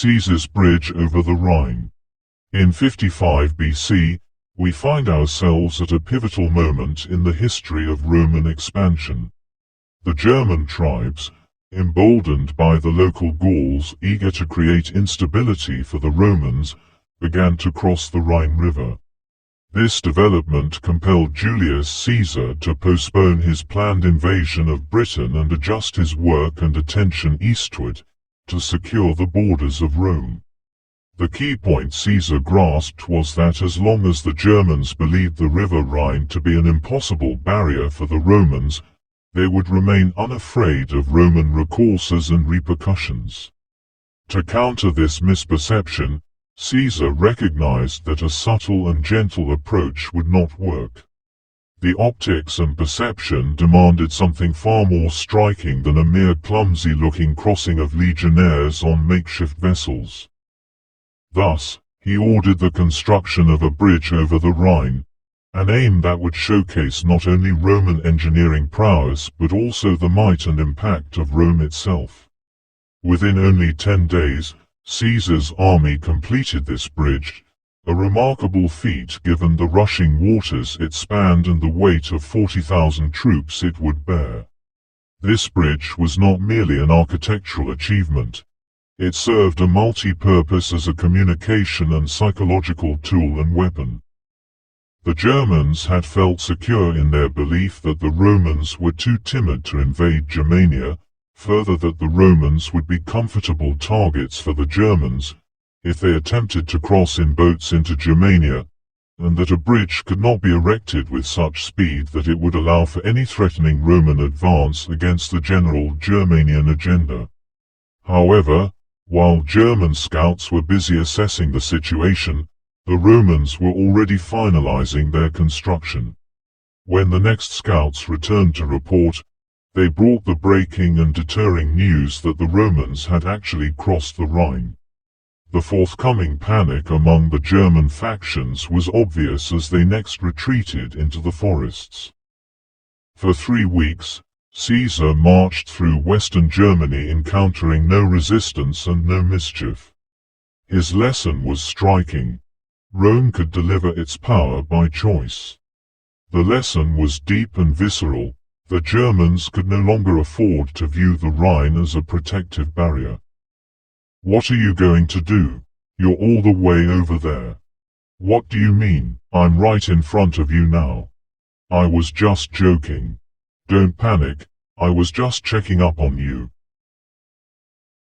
Caesar's bridge over the Rhine. In 55 BC, we find ourselves at a pivotal moment in the history of Roman expansion. The German tribes, emboldened by the local Gauls eager to create instability for the Romans, began to cross the Rhine River. This development compelled Julius Caesar to postpone his planned invasion of Britain and adjust his work and attention eastward to secure the borders of Rome. The key point Caesar grasped was that as long as the Germans believed the River Rhine to be an impossible barrier for the Romans, they would remain unafraid of Roman recourses and repercussions. To counter this misperception, Caesar recognized that a subtle and gentle approach would not work. The optics and perception demanded something far more striking than a mere clumsy-looking crossing of legionnaires on makeshift vessels. Thus, he ordered the construction of a bridge over the Rhine, an aim that would showcase not only Roman engineering prowess but also the might and impact of Rome itself. Within only 10 days, Caesar's army completed this bridge, a remarkable feat given the rushing waters it spanned and the weight of 40,000 troops it would bear. This bridge was not merely an architectural achievement. It served a multi-purpose as a communication and psychological tool and weapon. The Germans had felt secure in their belief that the Romans were too timid to invade Germania, further that the Romans would be comfortable targets for the Germans if they attempted to cross in boats into Germania, and that a bridge could not be erected with such speed that it would allow for any threatening Roman advance against the general Germanian agenda. However, while German scouts were busy assessing the situation, the Romans were already finalizing their construction. When the next scouts returned to report, they brought the breaking and deterring news that the Romans had actually crossed the Rhine. The forthcoming panic among the German factions was obvious as they next retreated into the forests. For 3 weeks, Caesar marched through western Germany encountering no resistance and no mischief. His lesson was striking. Rome could deliver its power by choice. The lesson was deep and visceral. The Germans could no longer afford to view the Rhine as a protective barrier. "What are you going to do? You're all the way over there." "What do you mean? I'm right in front of you now." "I was just joking. Don't panic, I was just checking up on you."